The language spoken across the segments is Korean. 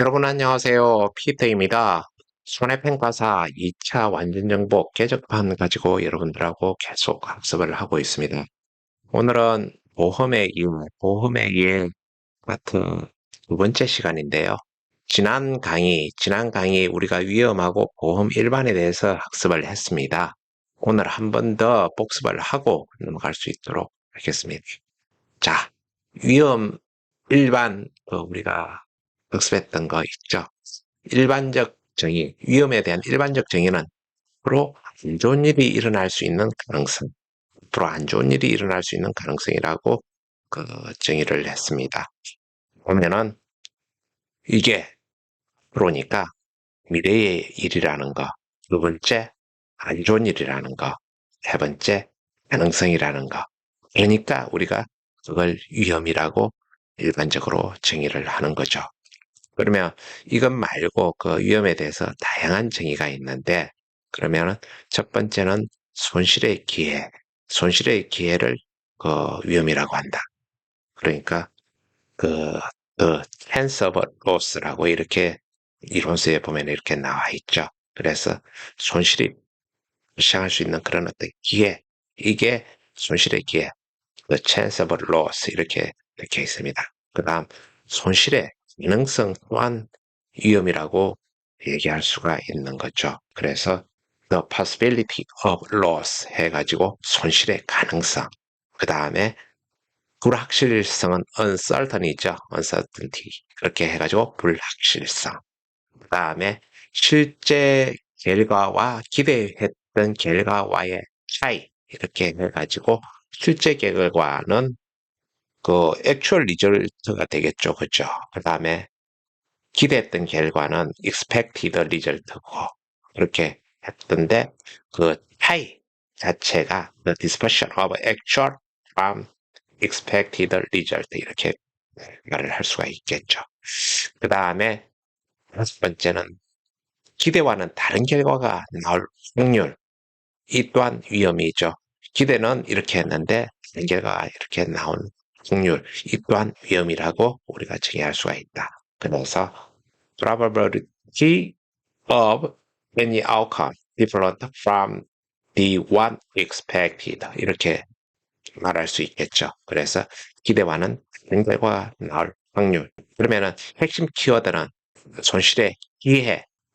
여러분 안녕하세요. 피터입니다. 손해평가사 2차 완전정복 개정판 가지고 여러분들하고 계속 학습을 하고 있습니다. 오늘은 보험의 일 파트 두 번째 시간인데요. 지난 강의 우리가 위험하고 보험 일반에 대해서 학습을 했습니다. 오늘 한 번 더 복습을 하고 넘어갈 수 있도록 하겠습니다. 자, 위험 일반 우리가 학습했던 거 있죠? 일반적 정의, 위험에 대한 일반적 정의는 앞으로 안 좋은 일이 일어날 수 있는 가능성, 앞으로 안 좋은 일이 일어날 수 있는 가능성이라고 정의를 했습니다. 보면은 이게 앞으로니까 미래의 일이라는 거, 두 번째 안 좋은 일이라는 거, 세 번째 가능성이라는 거. 그러니까 우리가 그걸 위험이라고 일반적으로 정의를 하는 거죠. 그러면 이것 말고 그 위험에 대해서 다양한 정의가 있는데, 그러면은 첫 번째는 손실의 기회를 그 위험이라고 한다. 그러니까 그 the chance of loss라고 이렇게 이론서에 보면 이렇게 나와 있죠. 그래서 손실이 발생할 수 있는 그런 어떤 기회, 이게 손실의 기회, the chance of loss 이렇게 적혀 있습니다. 그 다음 손실의 가능성 또한 위험이라고 얘기할 수가 있는 거죠. 그래서 the possibility of loss 해가지고 손실의 가능성. 그 다음에 불확실성은 uncertainty죠. uncertainty. 그렇게 해가지고 불확실성. 그 다음에 실제 결과와 기대했던 결과와의 차이. 이렇게 해가지고 실제 결과는 그 actual result가 되겠죠. 그죠? 그 다음에 기대했던 결과는 expected result고 그렇게 했던데 그 차이 자체가 the dispersion of actual from expected result 이렇게 말을 할 수가 있겠죠. 그 다음에 다섯 번째는 기대와는 다른 결과가 나올 확률 이 또한 위험이죠. 기대는 이렇게 했는데 다른 결과가 이렇게 나온 확률 이 또한 위험이라고 우리가 정의할 수가 있다. 그래서 probability of any outcome different from the one expected 이렇게 말할 수 있겠죠. 그래서 기대와는 다른 결과가 나올 확률. 그러면은 핵심 키워드는 손실의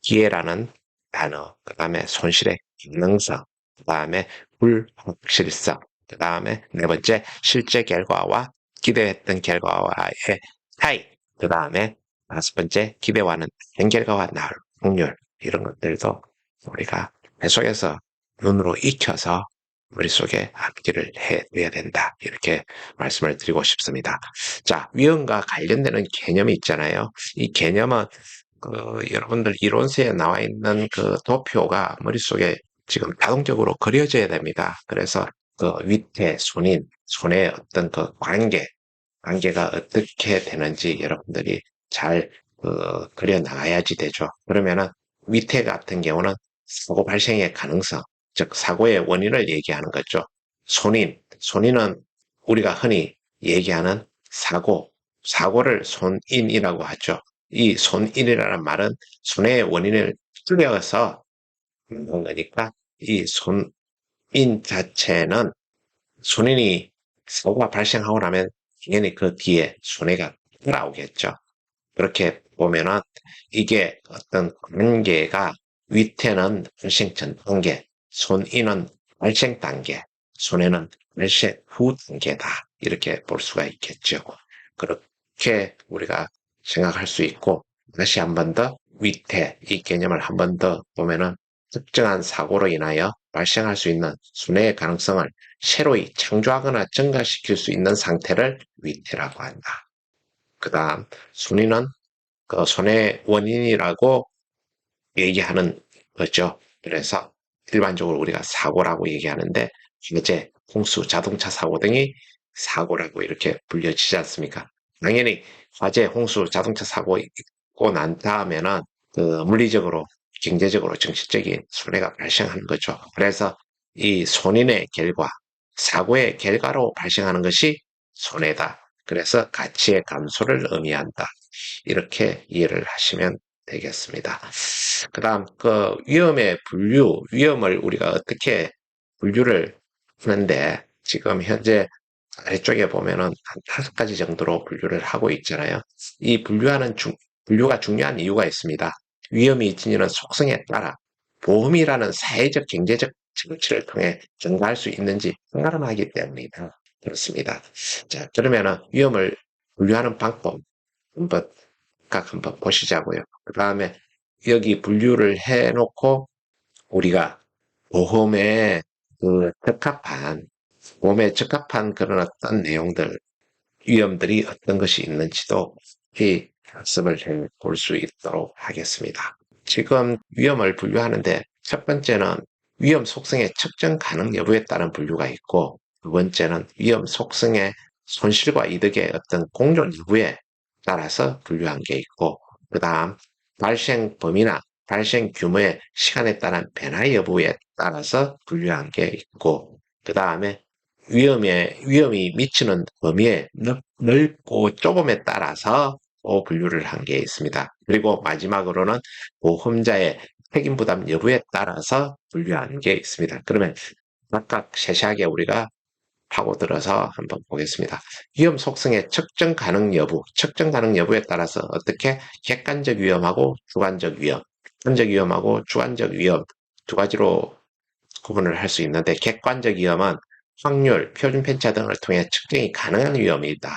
기회라는 단어, 그 다음에 손실의 가능성, 그 다음에 불확실성, 그 다음에 네 번째 실제 결과와 기대했던 결과와의 차이, 그 다음에 다섯 번째 기대와는 다른 결과가 나올 확률 이런 것들도 우리가 계속해서 눈으로 익혀서 머릿속에 암기를 해둬야 된다. 이렇게 말씀을 드리고 싶습니다. 자, 위험과 관련되는 개념이 있잖아요. 이 개념은 여러분들 이론서에 나와 있는 그 도표가 머릿속에 지금 자동적으로 그려져야 됩니다. 그래서 그 위태, 손의 어떤 그 관계가 어떻게 되는지 여러분들이 잘 그려 나가야지 되죠. 그러면은 위태 같은 경우는 사고 발생의 가능성, 즉 사고의 원인을 얘기하는 거죠. 손인은 우리가 흔히 얘기하는 사고를 손인이라고 하죠. 이 손인이라는 말은 손해의 원인을 줄여서 만든 거니까 이 손인 자체는 손인이 사고가 발생하고 나면 당연히 그 뒤에 손해가 따라오겠죠. 그렇게 보면은 이게 어떤 관계가 위태는 발생 전 단계, 손인은 발생 단계, 손해는 발생 후 단계다. 이렇게 볼 수가 있겠죠. 그렇게 우리가 생각할 수 있고 다시 한 번 더 위태 이 개념을 한 번 더 보면은 특정한 사고로 인하여 발생할 수 있는 손해의 가능성을 새로이 창조하거나 증가시킬 수 있는 상태를 위태라고 한다. 그 다음 순위는 그 손해 원인이라고 얘기하는 거죠. 그래서 일반적으로 우리가 사고라고 얘기하는데 화재, 홍수, 자동차 사고 등이 사고라고 이렇게 불려지지 않습니까? 당연히 화재, 홍수, 자동차 사고 있고 난 다음에는 그 물리적으로, 경제적으로, 정신적인 손해가 발생하는 거죠. 그래서 이 손인의 결과, 사고의 결과로 발생하는 것이 손해다. 그래서 가치의 감소를 의미한다. 이렇게 이해를 하시면 되겠습니다. 그 다음, 위험을 우리가 어떻게 분류를 하는데, 지금 현재 아래쪽에 보면은 한 5가지 정도로 분류를 하고 있잖아요. 이 분류가 중요한 이유가 있습니다. 위험이 지니는 속성에 따라 보험이라는 사회적, 경제적 정치를 통해 증가할 수 있는지 판가름하기 때문이다. 그렇습니다. 자, 그러면은 위험을 분류하는 방법 한번 보시자고요. 그 다음에 여기 분류를 해놓고 우리가 보험에 그 적합한 보험에 적합한 그런 어떤 내용들, 위험들이 어떤 것이 있는지도 이 학습을 해 볼 수 있도록 하겠습니다. 지금 위험을 분류하는데 첫 번째는 위험 속성의 측정 가능 여부에 따른 분류가 있고 두 번째는 위험 속성의 손실과 이득의 어떤 공존 여부에 따라서 분류한 게 있고 그 다음 발생 범위나 발생 규모의 시간에 따른 변화 여부에 따라서 분류한 게 있고 그 다음에 위험이 미치는 범위의 넓고 좁음에 따라서 또 분류를 한 게 있습니다. 그리고 마지막으로는 보험자의 책임 부담 여부에 따라서 분류한 게 있습니다. 그러면 각각 세세하게 우리가 파고들어서 한번 보겠습니다. 위험 속성의 측정 가능 여부에 따라서 어떻게 객관적 위험하고 주관적 위험, 객관적 위험하고 주관적 위험 두 가지로 구분을 할 수 있는데 객관적 위험은 확률, 표준 편차 등을 통해 측정이 가능한 위험이다.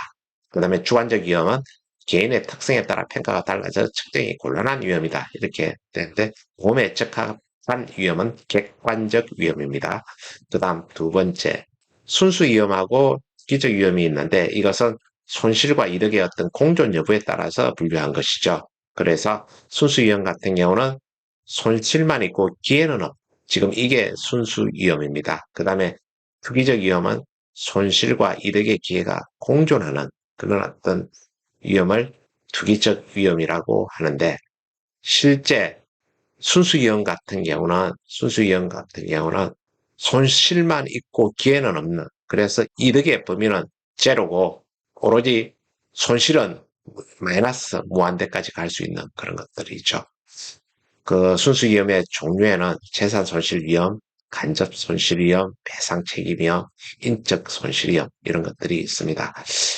그 다음에 주관적 위험은 개인의 특성에 따라 평가가 달라져 측정이 곤란한 위험이다. 이렇게 되는데 보험에 적합한 위험은 객관적 위험입니다. 그 다음 두 번째, 순수 위험하고 기적 위험이 있는데 이것은 손실과 이득의 어떤 공존 여부에 따라서 분류한 것이죠. 그래서 순수 위험 같은 경우는 손실만 있고 기회는 없. 지금 이게 순수 위험입니다. 그 다음에 투기적 위험은 손실과 이득의 기회가 공존하는 그런 어떤 위험을 투기적 위험이라고 하는데 실제 순수 위험 같은 경우는 손실만 있고 기회는 없는 그래서 이득의 범위는 제로고 오로지 손실은 마이너스 무한대까지 갈 수 있는 그런 것들이죠. 그 순수 위험의 종류에는 재산 손실 위험, 간접 손실 위험, 배상 책임 위험, 인적 손실 위험 이런 것들이 있습니다.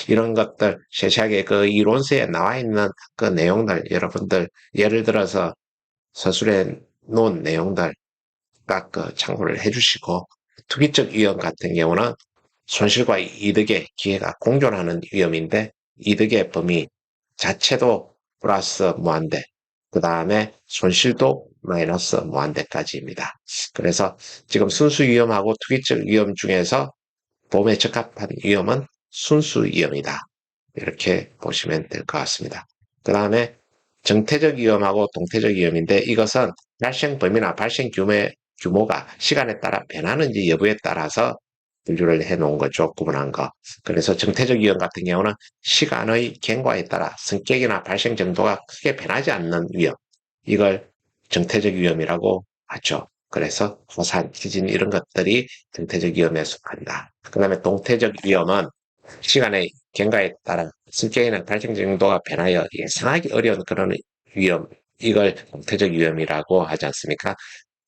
이런 것들 세세하게 그 이론서에 나와 있는 그 내용들 여러분들 예를 들어서 서술에 놓은 내용들 각 그 참고를 해주시고 투기적 위험 같은 경우는 손실과 이득의 기회가 공존하는 위험인데 이득의 범위 자체도 플러스 무한대 그 다음에 손실도 마이너스 무한대까지입니다. 그래서 지금 순수 위험하고 투기적 위험 중에서 보험에 적합한 위험은 순수 위험이다. 이렇게 보시면 될 것 같습니다. 그 다음에 정태적 위험하고 동태적 위험인데 이것은 발생 범위나 발생 규모가 시간에 따라 변하는지 여부에 따라서 분류를 해 놓은 거죠. 구분한 거. 그래서 정태적 위험 같은 경우는 시간의 경과에 따라 성격이나 발생 정도가 크게 변하지 않는 위험. 이걸 정태적 위험이라고 하죠. 그래서 화산, 지진 이런 것들이 정태적 위험에 속한다. 그 다음에 동태적 위험은 시간의 경과에 따라 성격이나 발생 정도가 변하여 예상하기 어려운 그런 위험. 이걸 동태적 위험이라고 하지 않습니까?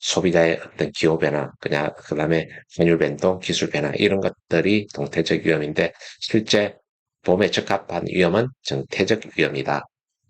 소비자의 어떤 기호 변화, 그 다음에 환율 변동, 기술 변화, 이런 것들이 동태적 위험인데, 실제 보험에 적합한 위험은 정태적 위험이다.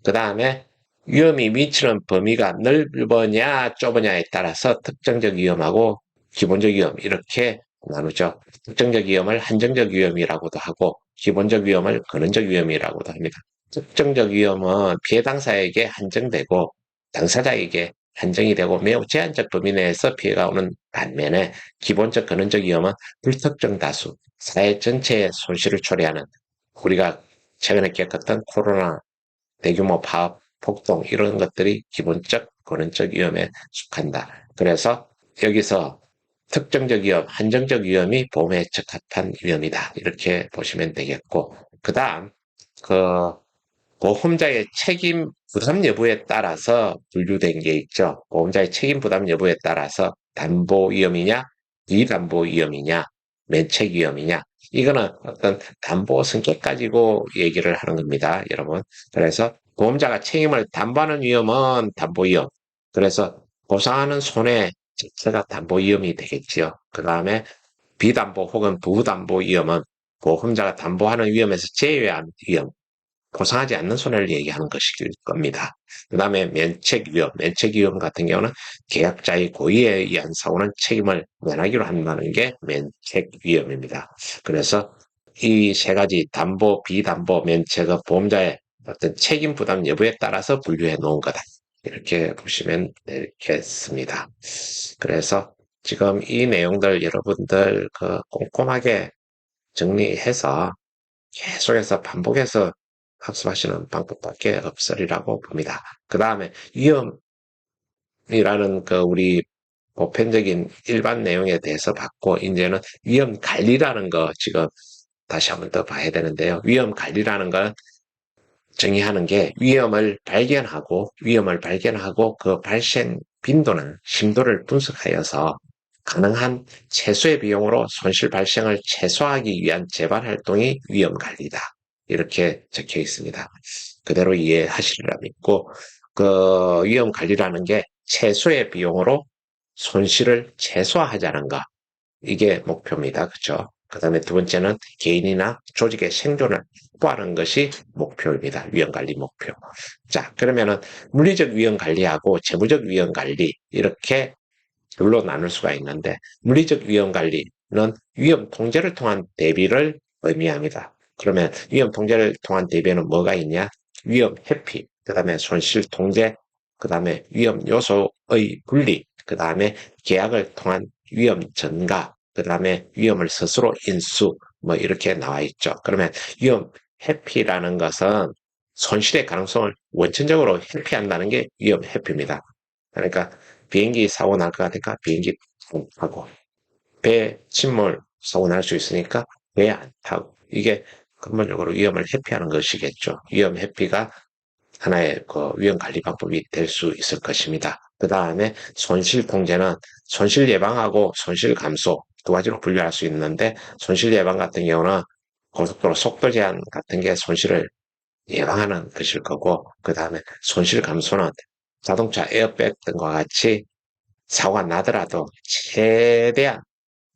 그 다음에 위험이 미치는 범위가 넓으냐, 좁으냐에 따라서 특정적 위험하고 기본적 위험, 이렇게 나누죠. 특정적 위험을 한정적 위험이라고도 하고, 기본적 위험을 근원적 위험이라고도 합니다. 특정적 위험은 피해 당사에게 한정되고, 당사자에게 한정이 되고 매우 제한적 범위 내에서 피해가 오는 반면에 기본적 근원적 위험은 불특정 다수, 사회 전체의 손실을 초래하는 우리가 최근에 겪었던 코로나, 대규모 파업, 폭동 이런 것들이 기본적 근원적 위험에 속한다. 그래서 여기서 특정적 위험, 한정적 위험이 보험에 적합한 위험이다. 이렇게 보시면 되겠고 그 다음 그 보험자의 책임 부담 여부에 따라서 분류된 게 있죠. 보험자의 책임 부담 여부에 따라서 담보 위험이냐, 비담보 위험이냐, 면책 위험이냐. 이거는 어떤 담보 성격 가지고 얘기를 하는 겁니다, 여러분. 그래서 보험자가 책임을 담보하는 위험은 담보위험. 그래서 보상하는 손해 자체가 담보위험이 되겠지요. 그 다음에 비담보 혹은 부담보 위험은 보험자가 담보하는 위험에서 제외한 위험, 보상하지 않는 손해를 얘기하는 것일 겁니다. 그 다음에 면책위험, 면책위험 같은 경우는 계약자의 고의에 의한 사고는 책임을 면하기로 한다는 게 면책위험입니다. 그래서 이 세 가지 담보, 비담보, 면책은 보험자의 어떤 책임 부담 여부에 따라서 분류해 놓은 거다. 이렇게 보시면 되겠습니다. 그래서 지금 이 내용들 여러분들 꼼꼼하게 정리해서 계속해서 반복해서 학습하시는 방법밖에 없으리라고 봅니다. 그 다음에 위험이라는 우리 보편적인 일반 내용에 대해서 봤고, 이제는 위험 관리라는 거 지금 다시 한번 더 봐야 되는데요. 위험 관리라는 건 정의하는 게 위험을 발견하고 그 발생 빈도나 심도를 분석하여서 가능한 최소의 비용으로 손실 발생을 최소화하기 위한 재발 활동이 위험 관리다. 이렇게 적혀 있습니다. 그대로 이해하시리라 믿고, 그 위험 관리라는 게 최소의 비용으로 손실을 최소화하자는 것. 이게 목표입니다. 그렇죠? 그 다음에 두 번째는 개인이나 조직의 생존을 확보하는 것이 목표입니다. 위험관리 목표. 자, 그러면은 물리적 위험관리하고 재무적 위험관리 이렇게 둘로 나눌 수가 있는데, 물리적 위험관리는 위험 통제를 통한 대비를 의미합니다. 그러면 위험 통제를 통한 대비에는 뭐가 있냐? 위험 회피, 그 다음에 손실 통제, 그 다음에 위험 요소의 분리, 그 다음에 계약을 통한 위험 전가, 그 다음에 위험을 스스로 인수, 뭐 이렇게 나와 있죠. 그러면 위험 회피라는 것은 손실의 가능성을 원천적으로 회피한다는 게 위험 회피입니다. 그러니까 비행기 사고 날 것 같으니까 비행기 타고, 배 침몰 사고 날 수 있으니까 배 안 타고, 이게 근본적으로 위험을 회피하는 것이겠죠. 위험 회피가 하나의 위험 관리 방법이 될 수 있을 것입니다. 그 다음에 손실 통제는 손실 예방하고 손실 감소 두 가지로 분류할 수 있는데, 손실 예방 같은 경우는 고속도로 속도 제한 같은 게 손실을 예방하는 것일 거고, 그 다음에 손실 감소는 자동차 에어백 등과 같이 사고가 나더라도 최대한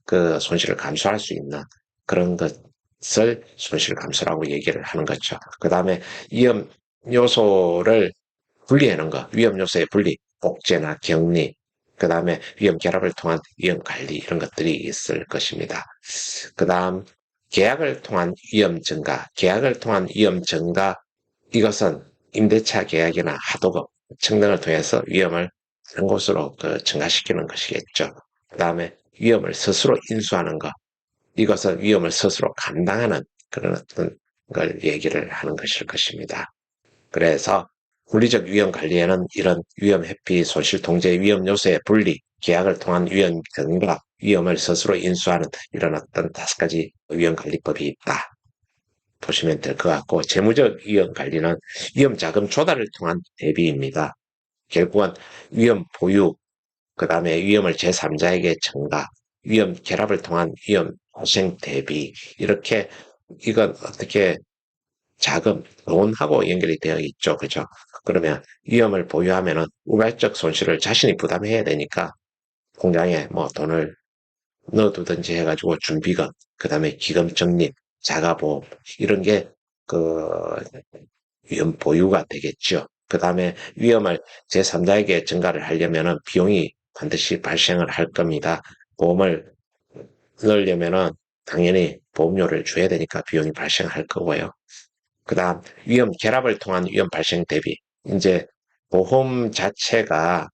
그 손실을 감소할 수 있는 그런 것을 손실 감소라고 얘기를 하는 거죠. 그 다음에 위험 요소를 분리하는 거, 위험 요소의 분리, 복제나 격리, 그 다음에 위험 결합을 통한 위험 관리 이런 것들이 있을 것입니다. 그 다음 계약을 통한 위험 증가, 계약을 통한 위험 증가, 이것은 임대차 계약이나 하도급 등을 통해서 위험을 다른 곳으로 증가시키는 것이겠죠. 그 다음에 위험을 스스로 인수하는 것, 이것은 위험을 스스로 감당하는 그런 어떤 걸 얘기를 하는 것일 것입니다. 그래서 물리적 위험 관리에는 이런 위험 회피, 손실 통제, 위험 요소의 분리, 계약을 통한 위험 경과, 위험을 스스로 인수하는 이런 어떤 5가지 위험 관리법이 있다. 보시면 될 것 같고, 재무적 위험 관리는 위험 자금 조달을 통한 대비입니다. 결국은 위험 보유, 그 다음에 위험을 제3자에게 전가, 위험 결합을 통한 위험 발생 대비, 이렇게 이건 어떻게 자금, 돈하고 연결이 되어 있죠. 그죠? 그러면 위험을 보유하면은 우발적 손실을 자신이 부담해야 되니까 공장에 뭐 돈을 넣어두든지 해가지고 준비금, 그 다음에 기금 적립, 자가보험, 이런 게 그 위험 보유가 되겠죠. 그 다음에 위험을 제3자에게 전가를 하려면은 비용이 반드시 발생을 할 겁니다. 보험을 넣으려면은 당연히 보험료를 줘야 되니까 비용이 발생할 거고요. 그 다음 위험 결합을 통한 위험 발생 대비. 이제 보험 자체가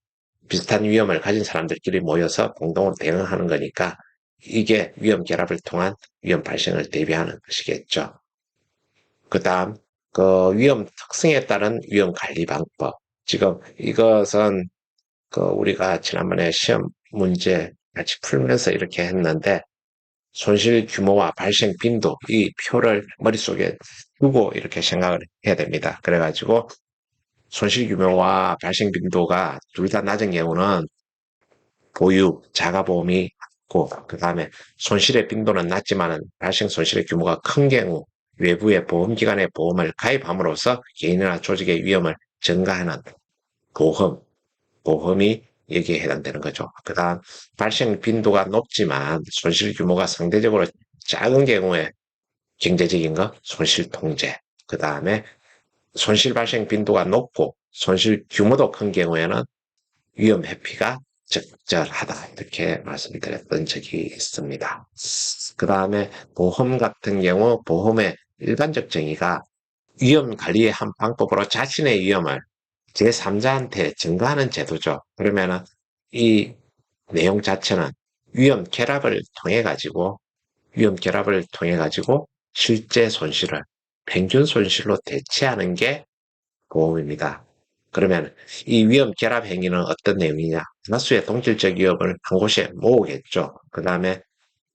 비슷한 위험을 가진 사람들끼리 모여서 공동으로 대응하는 거니까 이게 위험 결합을 통한 위험 발생을 대비하는 것이겠죠. 그 다음 위험 특성에 따른 위험 관리 방법. 지금 이것은 우리가 지난번에 시험 문제 같이 풀면서 이렇게 했는데, 손실 규모와 발생 빈도, 이 표를 머릿속에 두고 이렇게 생각을 해야 됩니다. 그래가지고 손실 규모와 발생 빈도가 둘 다 낮은 경우는 보유, 자가보험이 낮고, 그 다음에 손실의 빈도는 낮지만 발생 손실의 규모가 큰 경우, 외부의 보험기관의 보험을 가입함으로써 개인이나 조직의 위험을 증가하는 보험, 보험이 여기에 해당되는 거죠. 그 다음, 발생 빈도가 높지만 손실 규모가 상대적으로 작은 경우에 경제적인 거, 손실 통제. 그 다음에 손실 발생 빈도가 높고 손실 규모도 큰 경우에는 위험 회피가 적절하다. 이렇게 말씀드렸던 적이 있습니다. 그 다음에 보험 같은 경우 보험의 일반적 정의가 위험 관리의 한 방법으로 자신의 위험을 제3자한테 증가하는 제도죠. 그러면은 이 내용 자체는 위험 결합을 통해 가지고 실제 손실을 평균 손실로 대체하는 게 보험입니다. 그러면 이 위험 결합 행위는 어떤 내용이냐? 다수의 동질적 위험을 한 곳에 모으겠죠. 그 다음에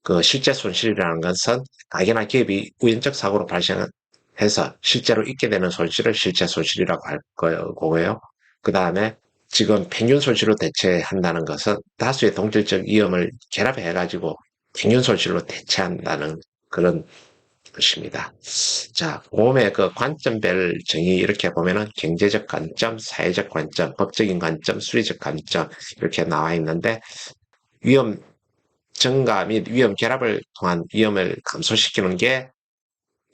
그 실제 손실이라는 것은 가게나 기업이 우연적 사고로 발생해서 실제로 있게 되는 손실을 실제 손실이라고 할 거고요. 그 다음에 지금 평균 손실로 대체한다는 것은 다수의 동질적 위험을 결합해가지고 평균 손실로 대체한다는 그런 것입니다. 자, 보험의 그 관점별 정의 이렇게 보면은 경제적 관점, 사회적 관점, 법적인 관점, 수리적 관점 이렇게 나와 있는데 위험 증가 및 위험 결합을 통한 위험을 감소시키는 게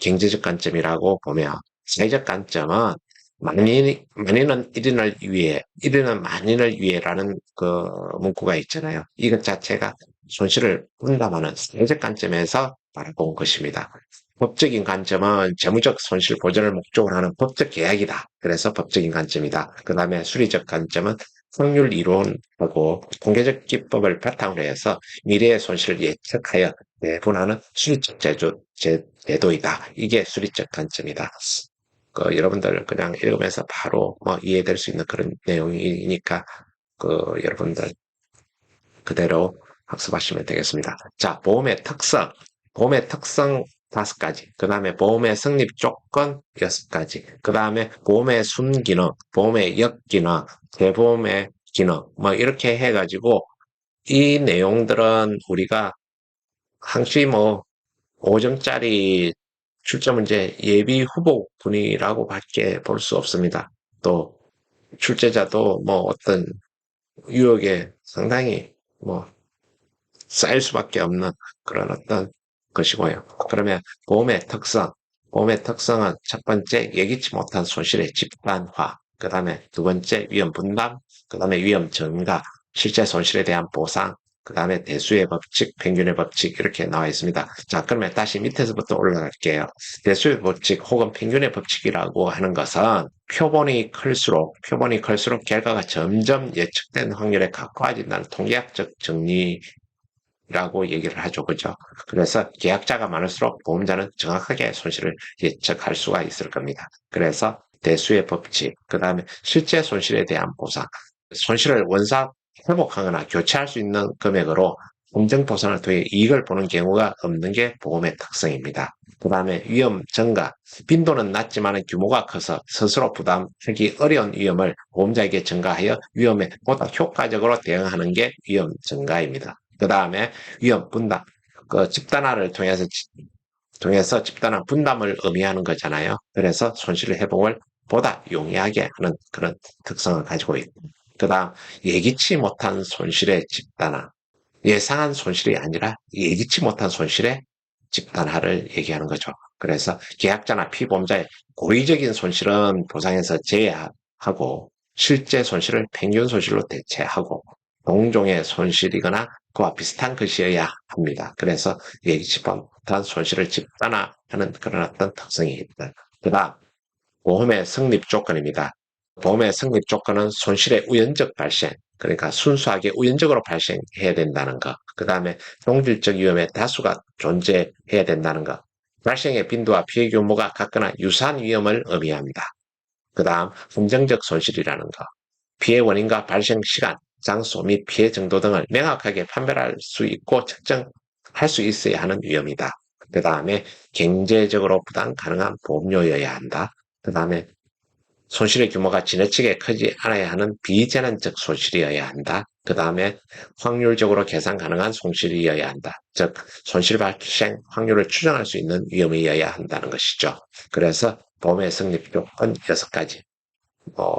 경제적 관점이라고 보며 사회적 관점은 만인은 1인을 위해, 1인은 만인을 위해라는 그 문구가 있잖아요. 이것 자체가 손실을 분담하는 사회적 관점에서 바라본 것입니다. 법적인 관점은 재무적 손실 보전을 목적으로 하는 법적 계약이다. 그래서 법적인 관점이다. 그 다음에 수리적 관점은 확률 이론하고 통계적 기법을 바탕으로 해서 미래의 손실을 예측하여 내분하는 수리적 제도이다. 이게 수리적 관점이다. 여러분들 그냥 읽으면서 바로 뭐 이해될 수 있는 그런 내용이니까 여러분들 그대로 학습하시면 되겠습니다. 자, 보험의 특성. 보험의 특성 5가지. 그 다음에 보험의 성립 조건 6가지. 그 다음에 보험의 순기능, 보험의 역기능, 재보험의 기능. 뭐 이렇게 해가지고 이 내용들은 우리가 항시 뭐 5점짜리 출제 문제 예비 후보군이라고 밖에 볼 수 없습니다. 또 출제자도 뭐 어떤 유혹에 상당히 뭐 쌓일 수밖에 없는 그런 어떤 것이고요. 그러면 보험의 특성, 보험의 특성은 첫 번째 예기치 못한 손실의 집단화, 그 다음에 두 번째 위험 분담, 그 다음에 위험 증가, 실제 손실에 대한 보상, 그 다음에 대수의 법칙, 평균의 법칙 이렇게 나와 있습니다. 자, 그러면 다시 밑에서부터 올라갈게요. 대수의 법칙 혹은 평균의 법칙이라고 하는 것은 표본이 클수록 결과가 점점 예측된 확률에 가까워진다는 통계학적 정리 라고 얘기를 하죠. 그죠? 그래서 계약자가 많을수록 보험자는 정확하게 손실을 예측할 수가 있을 겁니다. 그래서 대수의 법칙, 그 다음에 실제 손실에 대한 보상, 손실을 원사 회복하거나 교체할 수 있는 금액으로 공정 보상을 통해 이익을 보는 경우가 없는 게 보험의 특성입니다. 그 다음에 위험 증가, 빈도는 낮지만 규모가 커서 스스로 부담하기 어려운 위험을 보험자에게 증가하여 위험에 보다 효과적으로 대응하는 게 위험 증가입니다. 그 다음에 위험 분담, 그 집단화를 통해서 집단화 분담을 의미하는 거잖아요. 그래서 손실 회복을 보다 용이하게 하는 그런 특성을 가지고 있고. 그 다음, 예기치 못한 손실의 집단화. 예상한 손실이 아니라 예기치 못한 손실의 집단화를 얘기하는 거죠. 그래서 계약자나 피보험자의 고의적인 손실은 보상에서 제외하고 실제 손실을 평균 손실로 대체하고 동종의 손실이거나 그와 비슷한 것이어야 합니다. 그래서 예기치 못한 손실을 집단화하는 그런 어떤 특성이 있다. 그 다음 보험의 성립 조건입니다. 보험의 성립 조건은 손실의 우연적 발생, 그러니까 순수하게 우연적으로 발생해야 된다는 것. 그 다음에 동질적 위험의 다수가 존재해야 된다는 것. 발생의 빈도와 피해 규모가 같거나 유사한 위험을 의미합니다. 그 다음 긍정적 손실이라는 것. 피해 원인과 발생 시간, 장소 및 피해 정도 등을 명확하게 판별할 수 있고 측정할 수 있어야 하는 위험이다. 그 다음에 경제적으로 부담 가능한 보험료여야 한다. 그 다음에 손실의 규모가 지나치게 크지 않아야 하는 비재난적 손실이어야 한다. 그 다음에 확률적으로 계산 가능한 손실이어야 한다. 즉, 손실 발생 확률을 추정할 수 있는 위험이어야 한다는 것이죠. 그래서 보험의 성립 조건 6가지.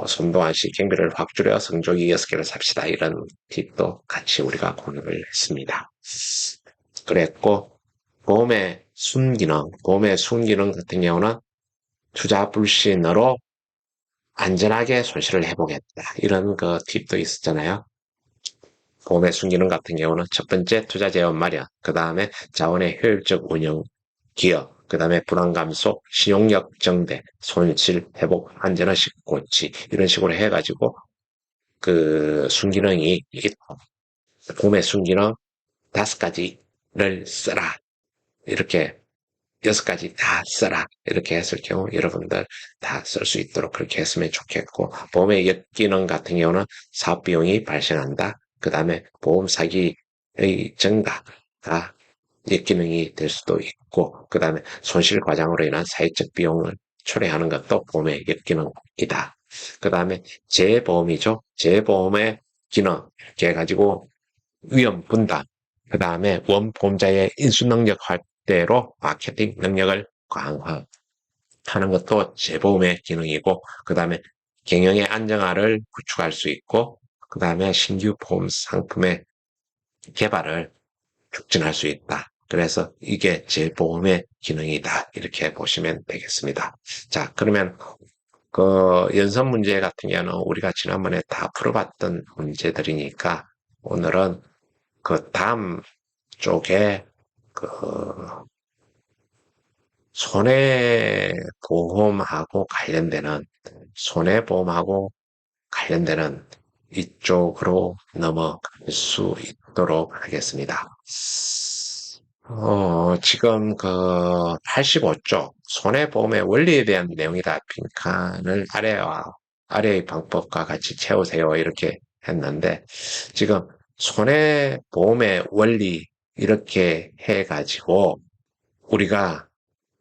손도한 씨 경비를 확 줄여 성조기 6개를 삽시다. 이런 팁도 같이 우리가 공유를 했습니다. 그랬고, 보험의 순기능 같은 경우는 투자 불신으로 안전하게 손실을 해보겠다. 이런 그 팁도 있었잖아요. 보험의 순기능 같은 경우는 첫 번째 투자 재원 마련, 그 다음에 자원의 효율적 운영, 기여, 그 다음에 불안 감소, 신용력 정대, 손실 회복, 안전의식 고치 이런 식으로 해가지고 그 순기능이 보험의 순기능 5가지를 써라 이렇게 6가지 다 써라 이렇게 했을 경우 여러분들 다 쓸 수 있도록 그렇게 했으면 좋겠고 보험의 역기능 같은 경우는 사업비용이 발생한다. 그 다음에 보험 사기의 증가가 역기능이 될 수도 있고 그 다음에 손실 과장으로 인한 사회적 비용을 초래하는 것도 보험의 역기능이다. 그 다음에 재보험이죠. 재보험의 기능 이렇게 해가지고 위험 분담 그 다음에 원보험자의 인수능력 확대로 마케팅 능력을 강화하는 것도 재보험의 기능이고 그 다음에 경영의 안정화를 구축할 수 있고 그 다음에 신규 보험 상품의 개발을 촉진할 수 있다. 그래서 이게 재보험의 기능이다. 이렇게 보시면 되겠습니다. 자, 그러면 그 연산 문제 같은 경우는 우리가 지난번에 다 풀어봤던 문제들이니까 오늘은 그 다음 쪽에 그 손해보험하고 관련되는 손해보험하고 관련되는 이쪽으로 넘어갈 수 있도록 하겠습니다. 지금 그 85쪽 손해보험의 원리에 대한 내용이다. 빈칸을 아래의 방법과 같이 채우세요. 이렇게 했는데 지금 손해보험의 원리 이렇게 해가지고 우리가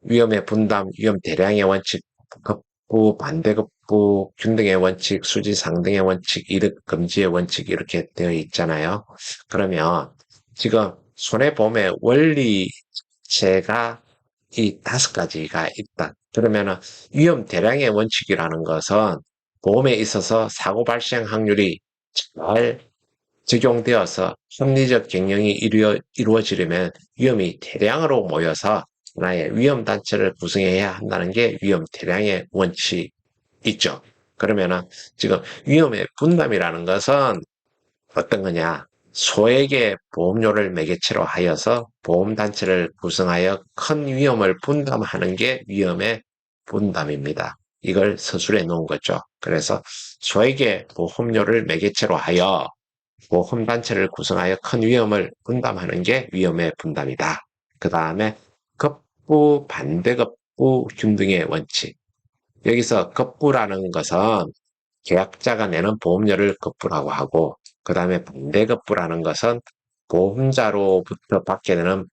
위험의 분담, 위험 대량의 원칙, 급부, 반대급부, 균등의 원칙, 수지 상등의 원칙, 이득 금지의 원칙 이렇게 되어 있잖아요. 그러면 지금 손해보험의 원리체가 이 5가지가 있다. 그러면은 위험 대량의 원칙이라는 것은 보험에 있어서 사고 발생 확률이 잘 적용되어서 합리적 경영이 이루어지려면 위험이 대량으로 모여서 하나의 위험 단체를 구성해야 한다는 게 위험 대량의 원칙이죠. 그러면은 지금 위험의 분담이라는 것은 어떤 거냐? 소액의 보험료를 매개체로 하여서 보험단체를 구성하여 큰 위험을 분담하는 게 위험의 분담입니다. 이걸 서술해 놓은 거죠. 그래서 소액의 보험료를 매개체로 하여 보험단체를 구성하여 큰 위험을 분담하는 게 위험의 분담이다. 그 다음에 급부, 반대급부 균등의 원칙. 여기서 급부라는 것은 계약자가 내는 보험료를 급부라고 하고 그 다음에 반대급부라는 것은 보험자로부터 받게 되는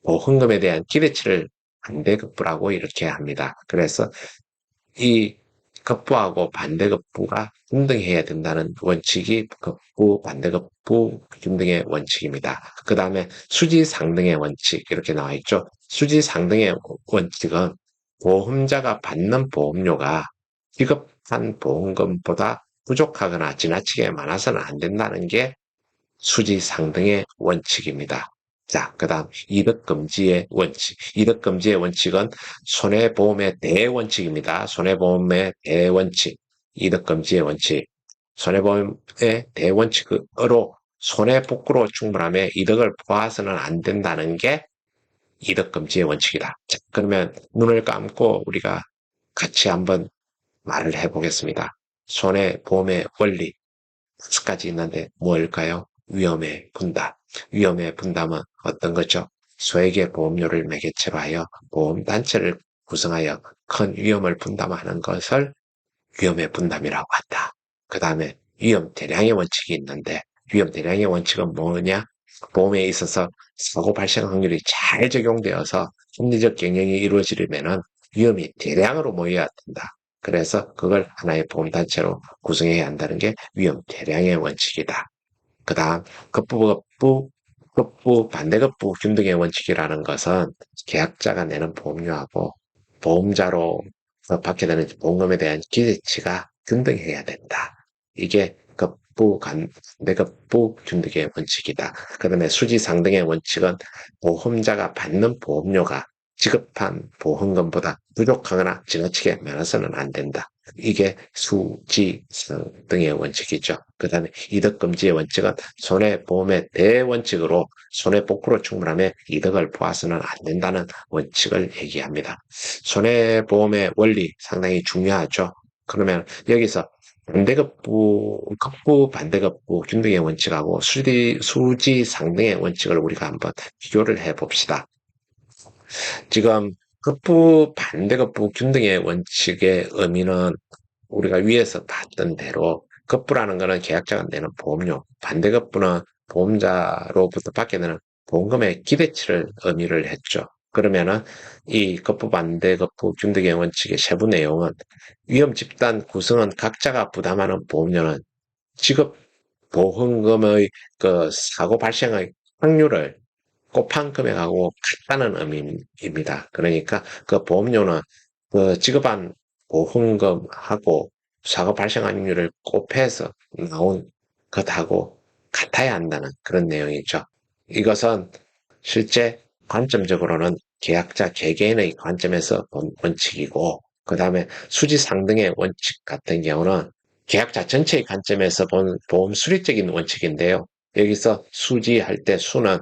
보험금에 대한 기대치를 반대급부라고 이렇게 합니다. 그래서 이 급부하고 반대급부가 균등해야 된다는 원칙이 급부, 반대급부 균등의 원칙입니다. 그 다음에 수지상등의 원칙 이렇게 나와 있죠. 수지상등의 원칙은 보험자가 받는 보험료가 지급한 보험금보다 부족하거나 지나치게 많아서는 안 된다는 게 수지상등의 원칙입니다. 자, 그 다음 이득금지의 원칙. 이득금지의 원칙은 손해보험의 대원칙입니다. 손해보험의 대원칙. 이득금지의 원칙. 손해보험의 대원칙으로 손해복구로 충분함에 이득을 보아서는 안 된다는 게 이득금지의 원칙이다. 자, 그러면 눈을 감고 우리가 같이 한번 말을 해보겠습니다. 손해보험의 원리 5가지 있는데 뭘까요? 위험의 분담. 위험의 분담은 어떤 거죠? 소액의 보험료를 매개체로 하여 보험단체를 구성하여 큰 위험을 분담하는 것을 위험의 분담이라고 한다. 그 다음에 위험 대량의 원칙이 있는데 위험 대량의 원칙은 뭐냐? 보험에 있어서 사고 발생 확률이 잘 적용되어서 합리적 경영이 이루어지려면 위험이 대량으로 모여야 된다. 그래서 그걸 하나의 보험단체로 구성해야 한다는 게 위험 대량의 원칙이다. 그 다음, 반대급부 균등의 원칙이라는 것은 계약자가 내는 보험료하고 보험자로 받게 되는 보험금에 대한 기대치가 균등해야 된다. 이게 반대급부 균등의 원칙이다. 그 다음에 수지상등의 원칙은 보험자가 받는 보험료가 지급한 보험금보다 부족하거나 지나치게 많아서는 안 된다. 이게 수지상 등의 원칙이죠. 그 다음에 이득금지의 원칙은 손해보험의 대원칙으로 손해복구로 충분하면 이득을 보아서는 안 된다는 원칙을 얘기합니다. 손해보험의 원리 상당히 중요하죠. 그러면 여기서 급부 반대급부 균등의 원칙하고 수지상등의 원칙을 우리가 한번 비교를 해봅시다. 지금 반대급부 균등의 원칙의 의미는 우리가 위에서 봤던 대로 급부라는 것은 계약자가 내는 보험료, 반대급부는 보험자로부터 받게 되는 보험금의 기대치를 의미를 했죠. 그러면은 이 급부 반대급부 균등의 원칙의 세부 내용은 위험 집단 구성은 각자가 부담하는 보험료는 지급 보험금의 그 사고 발생의 확률을 곱한 금액하고 같다는 의미입니다. 그러니까 그 보험료는 그 지급한 보험금하고 사고 발생 확률을 곱해서 나온 것하고 같아야 한다는 그런 내용이죠. 이것은 실제 관점적으로는 계약자 개개인의 관점에서 본 원칙이고, 그 다음에 수지 상등의 원칙 같은 경우는 계약자 전체의 관점에서 본 보험 수리적인 원칙인데요. 여기서 수지할 때 수는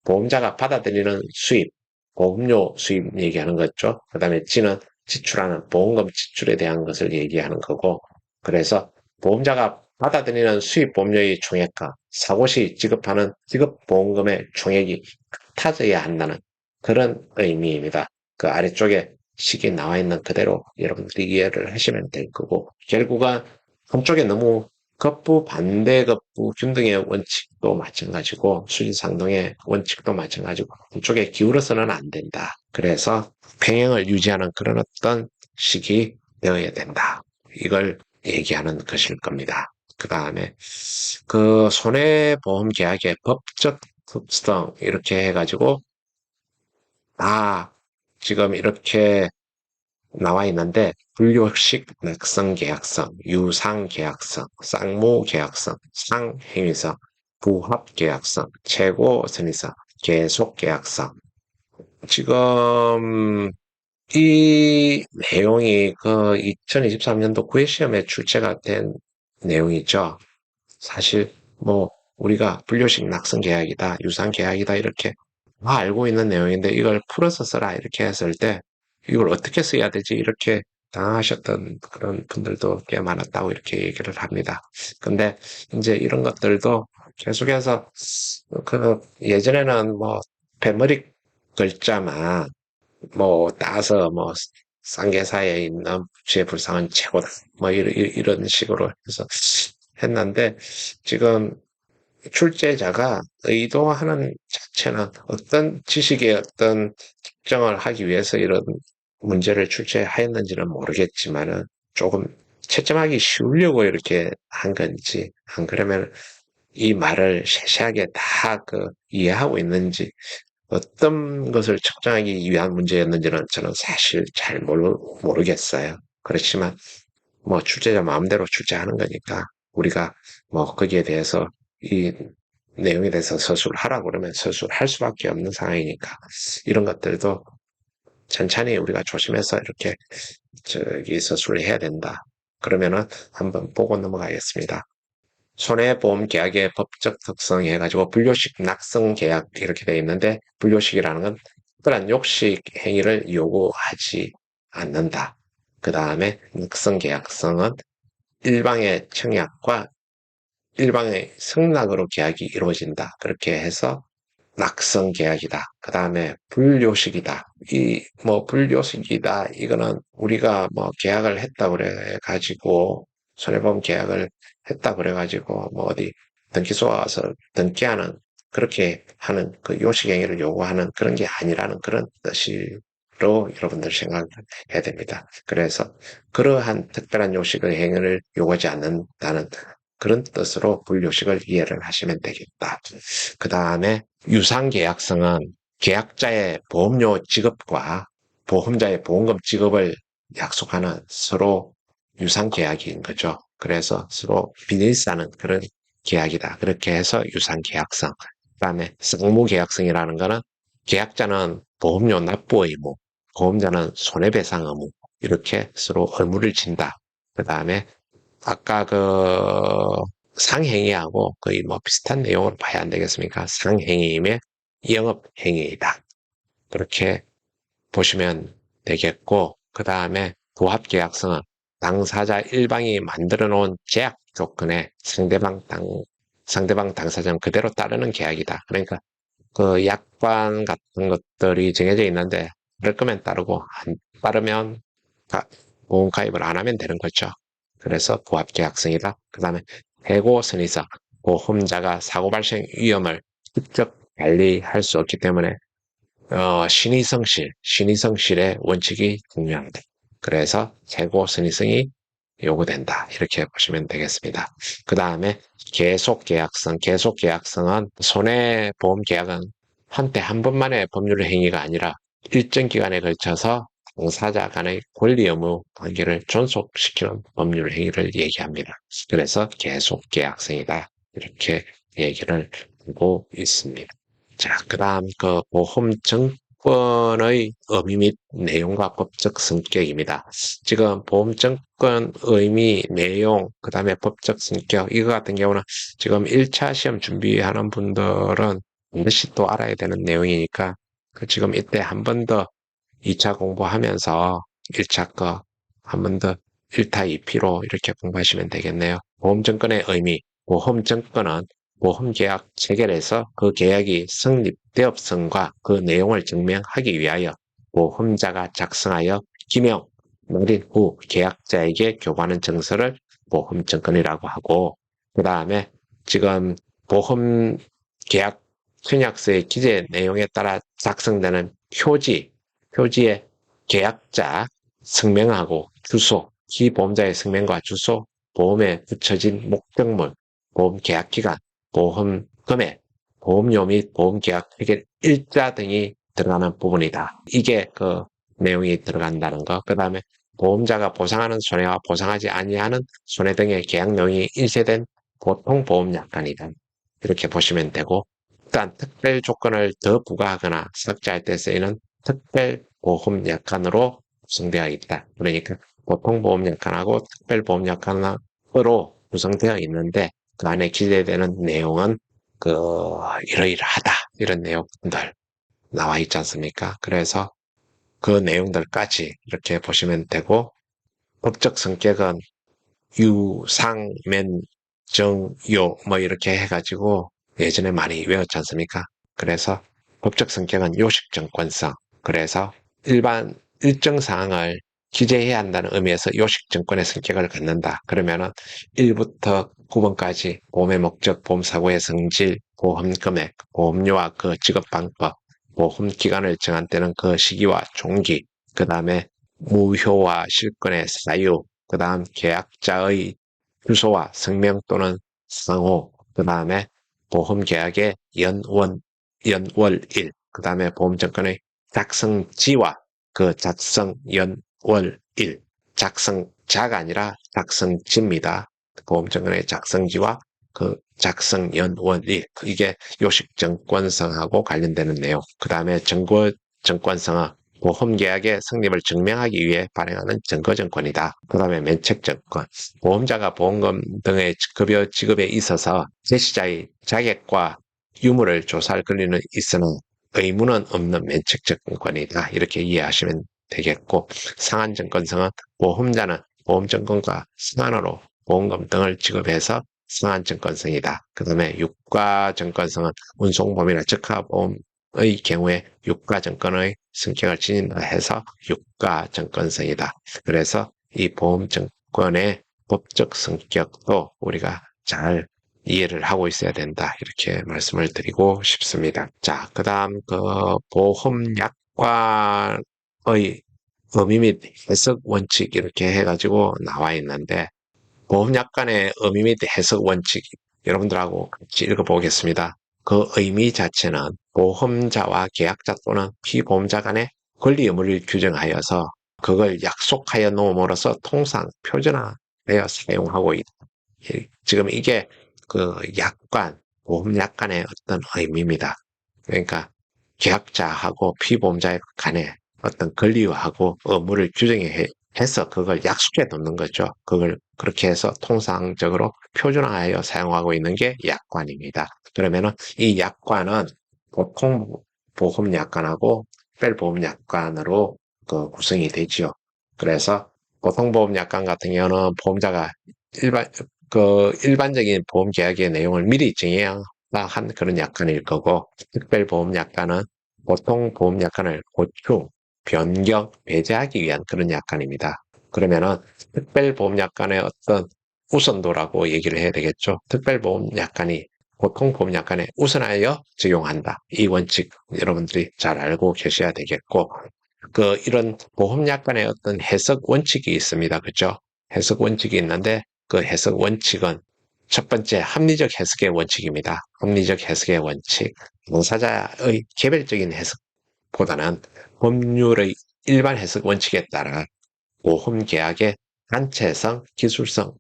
보험자가 받아들이는 수입, 보험료 수입 얘기하는 거죠. 그 다음에 지는 지출하는 보험금 지출에 대한 것을 얘기하는 거고, 그래서 보험자가 받아들이는 수입 보험료의 총액과 사고 시 지급하는 지급보험금의 총액이 같아져야 한다는 그런 의미입니다. 그 아래쪽에 식이 나와 있는 그대로 여러분들이 이해를 하시면 될 거고, 결국은 한쪽에 너무 반대급부 균등의 원칙도 마찬가지고 수지상등의 원칙도 마찬가지고 한쪽에 기울어서는 안 된다. 그래서 평행을 유지하는 그런 어떤 식이 되어야 된다. 이걸 얘기하는 것일 겁니다. 그 다음에 그 손해보험 계약의 법적 특성 이렇게 해가지고 지금 이렇게 나와 있는데 불교식 낙성 계약성, 유상 계약성, 쌍무 계약성, 상행위성, 부합 계약성, 최고 선의성, 계속 계약성. 지금 이 내용이 그 2023년도 9회 시험에 출제가 된 내용이죠. 사실 뭐 우리가 분류식 낙성 계약이다, 유상 계약이다 이렇게 다 알고 있는 내용인데 이걸 풀어서 써라 이렇게 했을 때 이걸 어떻게 써야 되지 이렇게 당하셨던 그런 분들도 꽤 많았다고 이렇게 얘기를 합니다. 근데 이제 이런 것들도 계속해서 그 예전에는 뭐 배머리 글자만 뭐 따서 뭐 쌍계사에 있는 부의 불상은 최고다 뭐 이런 식으로 해서 했는데 지금 출제자가 의도하는 자체는 어떤 지식의 어떤 특정을 하기 위해서 이런 문제를 출제하였는지는 모르겠지만은 조금 채점하기 쉬우려고 이렇게 한 건지 안 그러면 이 말을 세세하게 다 이해하고 있는지 어떤 것을 측정하기 위한 문제였는지는 저는 사실 잘 모르겠어요. 그렇지만 뭐 출제자 마음대로 출제하는 거니까 우리가 뭐 거기에 대해서 이 내용에 대해서 서술을 하라고 그러면 서술할 수밖에 없는 상황이니까 이런 것들도 천천히 우리가 조심해서 이렇게 서술을 해야 된다. 그러면은 한번 보고 넘어가겠습니다. 손해보험 계약의 법적 특성 해가지고 분류식 낙성 계약 이렇게 되어 있는데 분류식이라는 건 특별한 욕식 행위를 요구하지 않는다. 그 다음에 낙성 계약성은 일방의 청약과 일방의 승낙으로 계약이 이루어진다. 그렇게 해서 낙성 계약이다. 그 다음에 불요식이다. 불요식이다. 이거는 우리가 뭐 계약을 했다 그래 가지고 손해보험 계약을 했다 그래 가지고 뭐 어디 등기소 와서 등기하는 그렇게 하는 그 요식행위를 요구하는 그런 게 아니라는 그런 뜻이 여러분들 생각해야 됩니다. 그래서 그러한 특별한 요식의 행위를 요구하지 않는다는 그런 뜻으로 불요식을 이해를 하시면 되겠다. 그 다음에 유상계약성은 계약자의 보험료 지급과 보험자의 보험금 지급을 약속하는 서로 유상계약인 거죠. 그래서 서로 비닐스하는 그런 계약이다. 그렇게 해서 유상계약성. 그 다음에 상무계약성이라는 거는 계약자는 보험료 납부 의무, 보험자는 손해배상 의무, 이렇게 서로 의무를 진다. 그 다음에 아까 상행위하고 거의 뭐 비슷한 내용으로 봐야 안 되겠습니까? 상행위임의 영업행위이다. 그렇게 보시면 되겠고, 그 다음에 부합계약성은 당사자 일방이 만들어 놓은 계약 조건에 상대방 당사자는 그대로 따르는 계약이다. 그러니까 그 약관 같은 것들이 정해져 있는데, 그럴 거면 따르고, 안 따르면 보험 가입을 안 하면 되는 거죠. 그래서 부합계약성이다. 그 다음에 해고선이서 보험자가 사고 발생 위험을 직접 관리할 수 없기 때문에 신의성실의 원칙이 중요합니다. 그래서 재고 선의성이 요구된다. 이렇게 보시면 되겠습니다. 그 다음에 계속계약성은 손해보험계약은 한때 한 번만의 법률 행위가 아니라 일정 기간에 걸쳐서 당사자 간의 권리 의무 관계를 존속시키는 법률 행위를 얘기합니다. 그래서 계속계약성이다. 이렇게 얘기를 하고 있습니다. 자, 그 다음 보험증권의 의미 및 내용과 법적 성격입니다. 지금 보험증권 의미, 내용, 그 다음에 법적 성격, 이거 같은 경우는 지금 1차 시험 준비하는 분들은 반드시 또 알아야 되는 내용이니까 지금 이때 한 번 더 2차 공부하면서 1차 거 한 번 더 1타 2피로 이렇게 공부하시면 되겠네요. 보험증권의 의미, 보험증권은 보험계약 체결에서 그 계약이 성립되었음과 그 내용을 증명하기 위하여 보험자가 작성하여 기명, 날인 후 계약자에게 교부하는 증서를 보험증권이라고 하고, 그 다음에 지금 보험계약 청약서의 기재 내용에 따라 작성되는 표지에 계약자 성명하고 주소, 피보험자의 성명과 주소, 보험에 붙여진 목적물, 보험 계약 기간, 보험 금액, 보험료 및 보험 계약 해결 일자 등이 들어가는 부분이다. 이게 그 내용이 들어간다는 거. 그 다음에 보험자가 보상하는 손해와 보상하지 아니하는 손해 등의 계약 내용이 인쇄된 보통 보험 약관이다. 이렇게 보시면 되고, 일단 특별 조건을 더 부과하거나 삭제할 때 쓰이는 특별 보험 약관으로 구성되어 있다. 그러니까 보통 보험 약관하고 특별 보험 약관으로 구성되어 있는데 그 안에 기재되는 내용은 그 이러이러하다 이런 내용들 나와 있지 않습니까? 그래서 그 내용들까지 이렇게 보시면 되고 법적 성격은 유상, 면, 정, 요 뭐 이렇게 해가지고 예전에 많이 외웠지 않습니까? 그래서 법적 성격은 요식증권성. 그래서 일정 사항을 기재해야 한다는 의미에서 요식증권의 성격을 갖는다. 그러면은 1부터 9번까지 보험의 목적, 보험사고의 성질, 보험 금액, 보험료와 그 지급 방법, 보험 기간을 정한 때는 그 시기와 종기, 그 다음에 무효와 실권의 사유, 그 다음 계약자의 주소와 성명 또는 상호, 그 다음에 보험계약의 연월일, 그 다음에 보험증권의 작성지와 그 작성 연월일, 작성자가 아니라 작성지입니다. 보험증권의 작성지와 그 작성 연월일, 이게 요식증권성하고 관련되는 내용. 그 다음에 정권성은 보험계약의 성립을 증명하기 위해 발행하는 증거증권이다. 그 다음에 면책증권. 보험자가 보험금 등의 급여 지급에 있어서 제시자의 자격과 유무를 조사할 권리는 있으나 의무는 없는 면책증권이다. 이렇게 이해하시면 되겠고, 상한증권성은 보험자는 보험증권과 상한으로 보험금 등을 지급해서 상한증권성이다. 그 다음에 유가증권성은 운송보험이나 적하보험의 경우에 유가증권의 성격을 지닌다 해서 유가증권성이다. 그래서 이 보험증권의 법적 성격도 우리가 잘 이해를 하고 있어야 된다. 이렇게 말씀을 드리고 싶습니다. 자, 그 다음 보험약관의 의미 및 해석 원칙 이렇게 해가지고 나와 있는데 보험약관의 의미 및 해석 원칙 여러분들하고 같이 읽어보겠습니다. 그 의미 자체는 보험자와 계약자 또는 피보험자 간의 권리 의무를 규정하여서 그걸 약속하여 놓음으로써 통상 표준화되어 사용하고 있다. 지금 이게 그 보험약관의 어떤 의미입니다. 그러니까 계약자하고 피보험자 간의 어떤 권리하고 의무를 규정해서 그걸 약속해 놓는 거죠. 그걸 그렇게 해서 통상적으로 표준화하여 사용하고 있는 게 약관입니다. 그러면은 이 약관은 보통 보험약관하고 특별보험약관으로 그 구성이 되지요. 그래서 보통보험약관 같은 경우는 보험자가 일반 일반적인 보험 계약의 내용을 미리 정해야 한 그런 약관일 거고, 특별보험약관은 보통 보험약관을 보충, 변경, 배제하기 위한 그런 약관입니다. 그러면은 특별보험약관의 어떤 우선도라고 얘기를 해야 되겠죠. 특별보험약관이 보통보험약관에 우선하여 적용한다. 이 원칙 여러분들이 잘 알고 계셔야 되겠고, 이런 보험약관의 어떤 해석 원칙이 있습니다. 그죠? 해석 원칙이 있는데 그 해석 원칙은 첫 번째 합리적 해석의 원칙입니다. 합리적 해석의 원칙. 당사자의 개별적인 해석보다는 법률의 일반 해석 원칙에 따라 보험계약의 단체성, 기술성을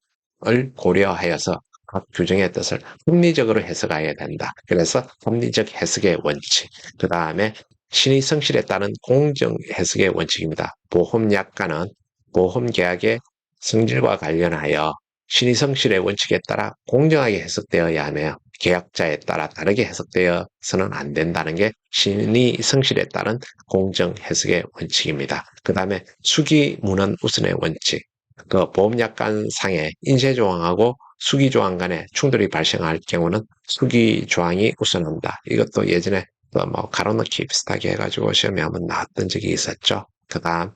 고려하여서 각 규정의 뜻을 합리적으로 해석해야 된다. 그래서 합리적 해석의 원칙. 그 다음에 신의 성실에 따른 공정 해석의 원칙입니다. 보험약관은 보험계약의 성질과 관련하여 신의 성실의 원칙에 따라 공정하게 해석되어야 하며 계약자에 따라 다르게 해석되어서는 안 된다는 게 신의 성실에 따른 공정 해석의 원칙입니다. 그 다음에 수기문헌 우선의 원칙. 그 보험약관상의 인쇄조항하고 수기조항 간의 충돌이 발생할 경우는 수기조항이 우선한다. 이것도 예전에 뭐 가로넣기 비슷하게 해가지고 시험에 한번 나왔던 적이 있었죠. 그 다음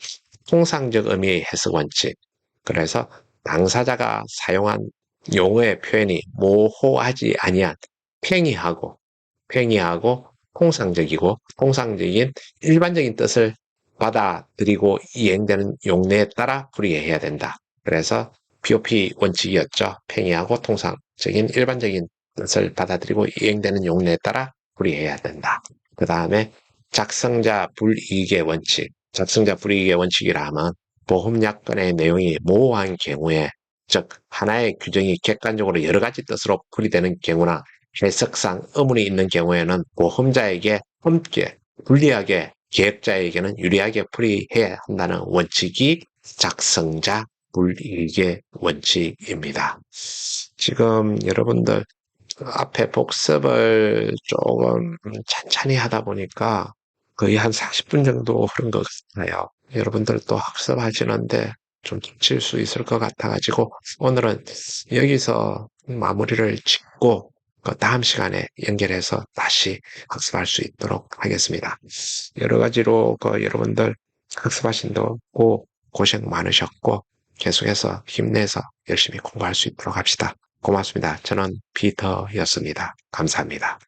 통상적 의미의 해석 원칙. 그래서 당사자가 사용한 용어의 표현이 모호하지 아니한 팽이하고 통상적인 일반적인 뜻을 받아들이고 이행되는 용례에 따라 풀이해야 된다. 그래서 POP 원칙이었죠. 팽이하고 통상적인 일반적인 뜻을 받아들이고 이행되는 용례에 따라 풀이해야 된다. 그 다음에 작성자 불이익의 원칙. 작성자 불이익의 원칙이라 하면 보험약관의 내용이 모호한 경우에, 즉 하나의 규정이 객관적으로 여러 가지 뜻으로 풀이되는 경우나 해석상 의문이 있는 경우에는 보험자에게 함께 불리하게 계획자에게는 유리하게 풀이해야 한다는 원칙이 작성자 불이익의 원칙입니다. 지금 여러분들 앞에 복습을 조금 찬찬히 하다 보니까 거의 한 40분 정도 흐른 것 같아요. 여러분들 또 학습하시는데 좀 지칠 수 있을 것 같아가지고 오늘은 여기서 마무리를 짓고 그 다음 시간에 연결해서 다시 학습할 수 있도록 하겠습니다. 여러 가지로 여러분들 학습하신다고 고생 많으셨고 계속해서 힘내서 열심히 공부할 수 있도록 합시다. 고맙습니다. 저는 피터였습니다. 감사합니다.